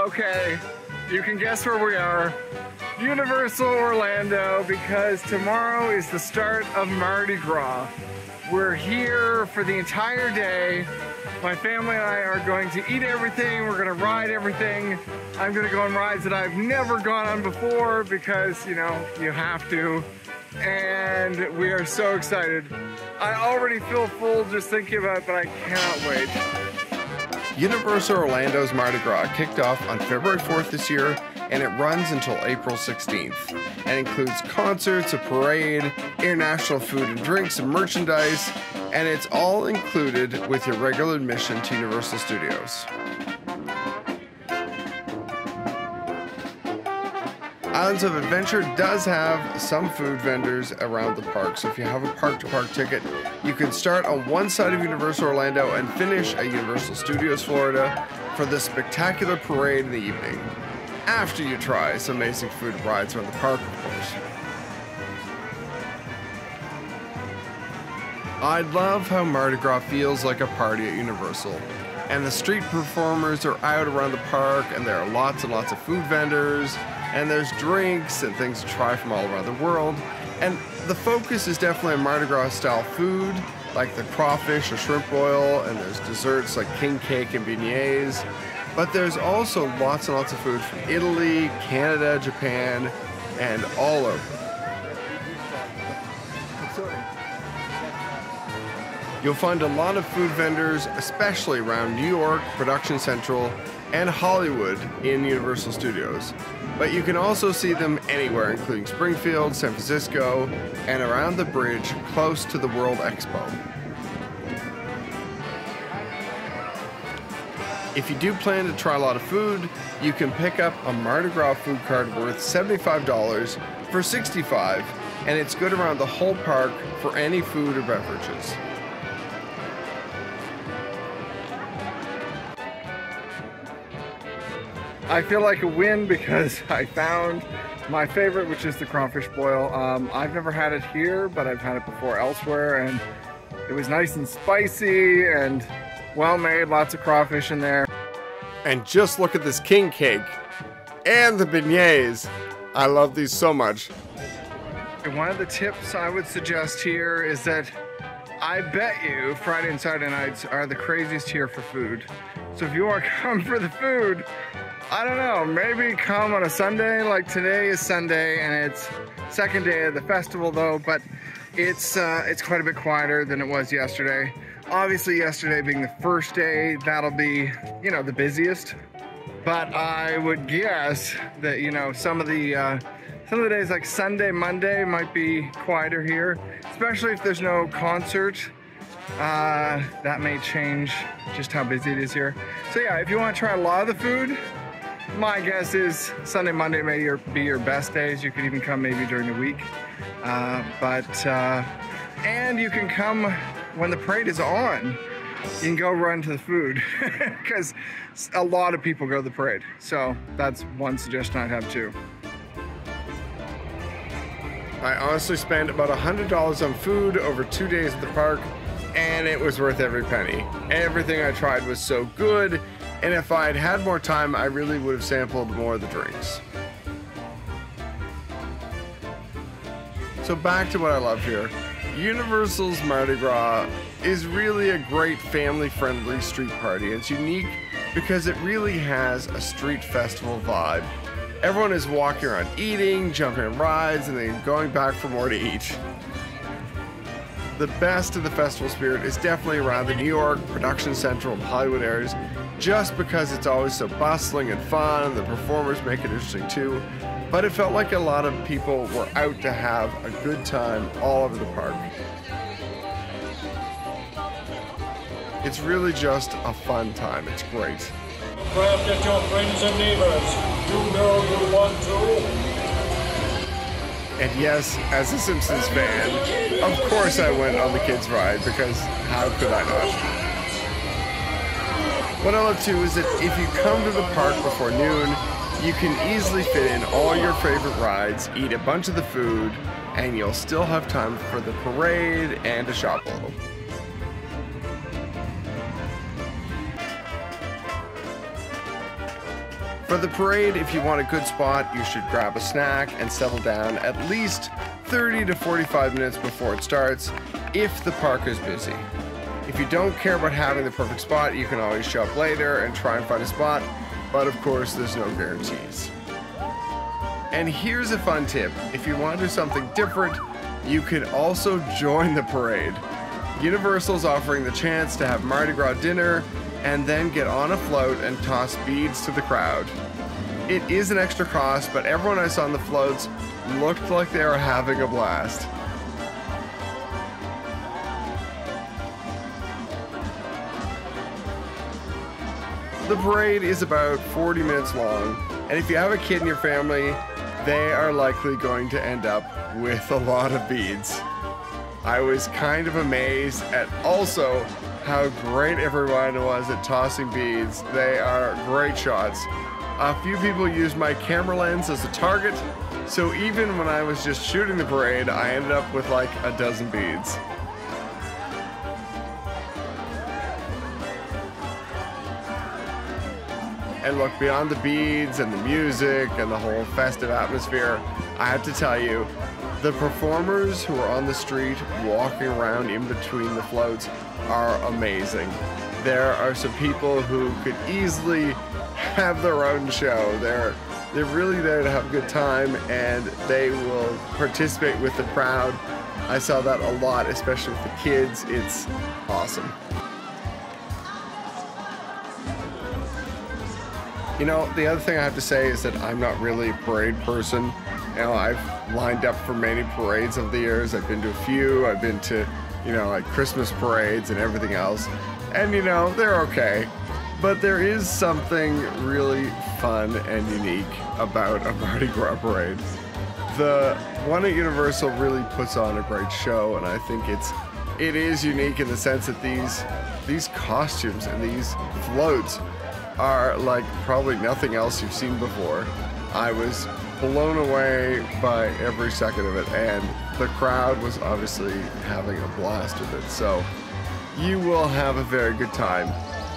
Okay, you can guess where we are. Universal Orlando, because tomorrow is the start of Mardi Gras. We're here for the entire day. My family and I are going to eat everything. We're gonna ride everything. I'm gonna go on rides that I've never gone on before because, you know, you have to. And we are so excited. I already feel full just thinking about it, but I cannot wait. Universal Orlando's Mardi Gras kicked off on February 4th this year, and it runs until April 16th, and includes concerts, a parade, international food and drinks and merchandise, and it's all included with your regular admission to Universal Studios. Islands of Adventure does have some food vendors around the park, so if you have a park-to-park ticket, you can start on one side of Universal Orlando and finish at Universal Studios Florida for the spectacular parade in the evening, after you try some amazing food and rides around the park, of course. I love how Mardi Gras feels like a party at Universal, and the street performers are out around the park, and there are lots and lots of food vendors, and there's drinks and things to try from all around the world. And the focus is definitely on Mardi Gras style food, like the crawfish or shrimp boil, and there's desserts like king cake and beignets. But there's also lots and lots of food from Italy, Canada, Japan, and all over. You'll find a lot of food vendors, especially around New York, Production Central, and Hollywood in Universal Studios. But you can also see them anywhere, including Springfield, San Francisco, and around the bridge close to the World Expo. If you do plan to try a lot of food, you can pick up a Mardi Gras food card worth $75 for $65, and it's good around the whole park for any food or beverages. I feel like a win because I found my favorite, which is the crawfish boil. I've never had it here, but I've had it before elsewhere, and it was nice and spicy and well made, lots of crawfish in there. And just look at this king cake and the beignets. I love these so much. And one of the tips I would suggest here is that I bet you Friday and Saturday nights are the craziest here for food. So if you want to come for the food, I don't know, maybe come on a Sunday. Like today is Sunday and it's second day of the festival though, but it's quite a bit quieter than it was yesterday. Obviously yesterday being the first day, that'll be, you know, the busiest. But I would guess that, you know, some of the days like Sunday, Monday might be quieter here, especially if there's no concert. That may change just how busy it is here. So yeah, if you want to try a lot of the food, my guess is Sunday, Monday may be your best days. You could even come maybe during the week. And you can come when the parade is on. You can go run to the food because a lot of people go to the parade. So that's one suggestion I'd have too. I honestly spent about $100 on food over 2 days at the park, and it was worth every penny. Everything I tried was so good, and if I had had more time, I really would have sampled more of the drinks. So back to what I love here. Universal's Mardi Gras is really a great family-friendly street party. It's unique because it really has a street festival vibe. Everyone is walking around eating, jumping on rides, and then going back for more to eat. The best of the festival spirit is definitely around the New York, Production Central, and Hollywood areas, just because it's always so bustling and fun, and the performers make it interesting too. But it felt like a lot of people were out to have a good time all over the park. It's really just a fun time. It's great. Grab at your friends and neighbors. You know you want to. And yes, as a Simpsons fan, of course I went on the kids' ride because how could I not? What I love too is that if you come to the park before noon, you can easily fit in all your favorite rides, eat a bunch of the food, and you'll still have time for the parade and to shop a little. For the parade, if you want a good spot, you should grab a snack and settle down at least 30 to 45 minutes before it starts, if the park is busy. If you don't care about having the perfect spot, you can always show up later and try and find a spot, but of course there's no guarantees. And here's a fun tip. If you want to do something different, you can also join the parade. Universal's offering the chance to have Mardi Gras dinner and then get on a float and toss beads to the crowd. It is an extra cost, but everyone I saw on the floats looked like they were having a blast. The parade is about 40 minutes long, and if you have a kid in your family, they are likely going to end up with a lot of beads. I was kind of amazed at also how great everyone was at tossing beads. They are great shots. A few people used my camera lens as a target, so even when I was just shooting the parade, I ended up with like a dozen beads. And look, beyond the beads and the music and the whole festive atmosphere, I have to tell you, the performers who are on the street walking around in between the floats are amazing. There are some people who could easily have their own show. They're really there to have a good time, and they will participate with the crowd. I saw that a lot, especially with the kids. It's awesome. You know, the other thing I have to say is that I'm not really a parade person. You know, I've lined up for many parades over the years. I've been to a few. I've been to, you know, like Christmas parades and everything else. And, you know, they're okay. But there is something really fun and unique about a Mardi Gras parade. The one at Universal really puts on a great show, and I think it is unique in the sense that these costumes and these floats are like probably nothing else you've seen before. I was blown away by every second of it, and the crowd was obviously having a blast with it. So you will have a very good time.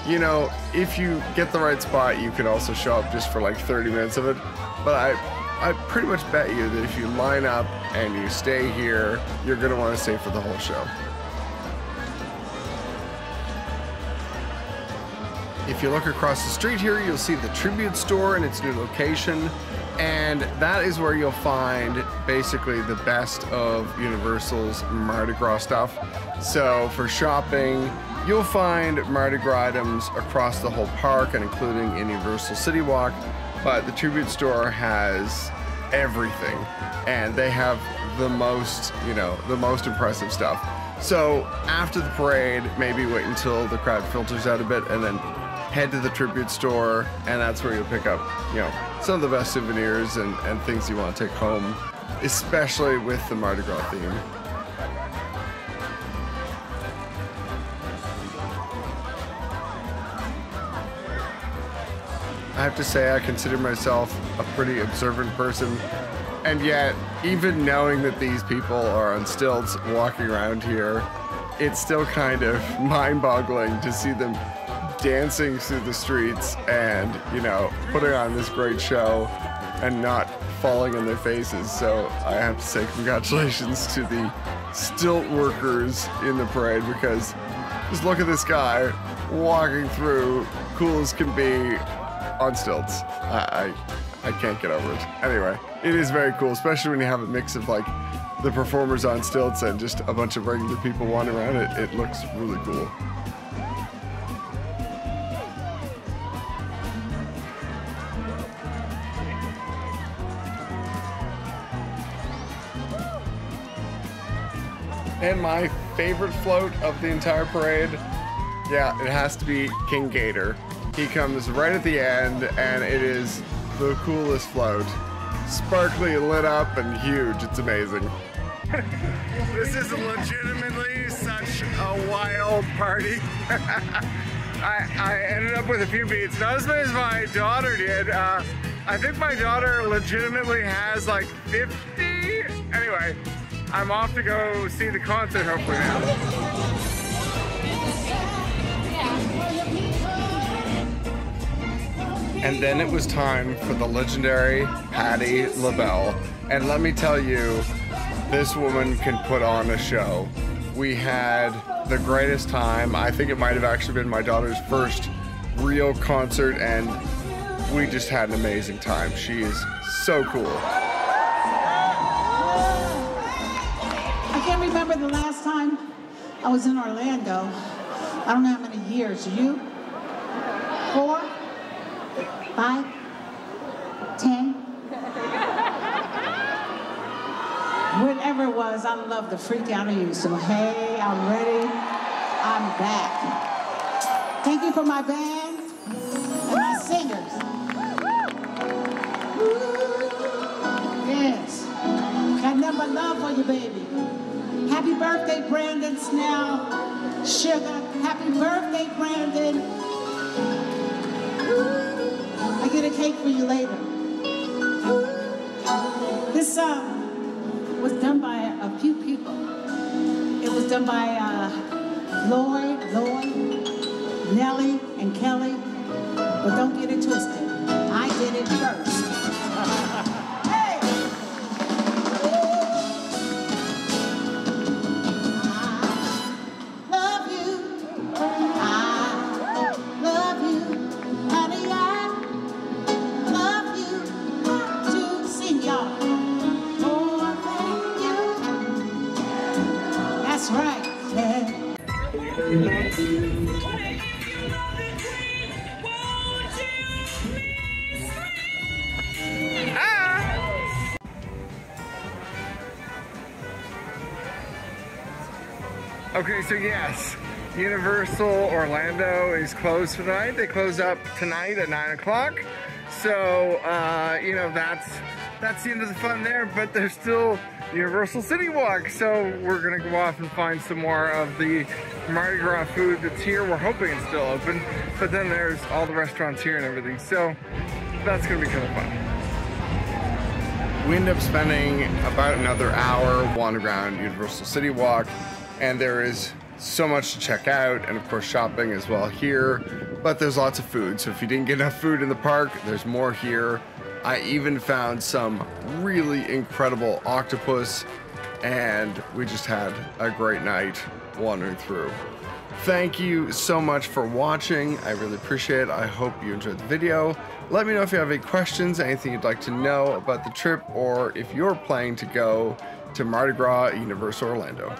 You know, if you get the right spot, you can also show up just for like 30 minutes of it. But I pretty much bet you that if you line up and you stay here, you're gonna want to stay for the whole show. If you look across the street here, you'll see the Tribute Store in its new location, and that is where you'll find basically the best of Universal's Mardi Gras stuff. So for shopping, you'll find Mardi Gras items across the whole park and including in Universal City Walk, but the Tribute Store has everything, and they have the most, you know, the most impressive stuff. So after the parade, maybe wait until the crowd filters out a bit and then head to the Tribute Store, and that's where you'll pick up, you know, some of the best souvenirs and things you want to take home, especially with the Mardi Gras theme. I have to say, I consider myself a pretty observant person, and yet, even knowing that these people are on stilts walking around here, it's still kind of mind-boggling to see them dancing through the streets and, you know, putting on this great show and not falling on their faces. So I have to say congratulations to the stilt workers in the parade, because just look at this guy walking through, cool as can be, on stilts. I can't get over it. Anyway, it is very cool, especially when you have a mix of like the performers on stilts and just a bunch of regular people wandering around. It looks really cool. And my favorite float of the entire parade, yeah, it has to be King Gator. He comes right at the end, and it is the coolest float. Sparkly, lit up, and huge. It's amazing. This is legitimately such a wild party. I ended up with a few beats, not as many as my daughter did. I think my daughter legitimately has like 50. Anyway, I'm off to go see the concert hopefully now. And then it was time for the legendary Patti LaBelle. And let me tell you, this woman can put on a show. We had the greatest time. I think it might have actually been my daughter's first real concert, and we just had an amazing time. She is so cool. I can't remember the last time I was in Orlando. I don't know how many years. You? 4? 5? 10? Whatever it was, I love the freak out of you. So hey, I'm ready. I'm back. Thank you for my band and my singers. Yes. Got nothing but love for you, baby. Happy birthday, Brandon Snell. Sugar. Happy birthday, Brandon. I get a cake for you later. This song was done by a few people. It was done by Lloyd, Nelly, and Kelly. But don't get it twisted. I did it first. Hey! I love you. I love you. Honey, I love you. Want to sing y'all. That's right. Yeah. Okay, so yes, Universal Orlando is closed for the night. They close up tonight at 9 o'clock. So, you know, that's the end of the fun there, but there's still Universal City Walk. So we're gonna go off and find some more of the Mardi Gras food that's here. We're hoping it's still open, but then there's all the restaurants here and everything. So that's gonna be kind of fun. We end up spending about another hour wandering around Universal City Walk, and there is so much to check out, and of course shopping as well here, but there's lots of food. So if you didn't get enough food in the park, there's more here. I even found some really incredible octopus, and we just had a great night wandering through. Thank you so much for watching. I really appreciate it. I hope you enjoyed the video. Let me know if you have any questions, anything you'd like to know about the trip, or if you're planning to go to Mardi Gras Universal Orlando.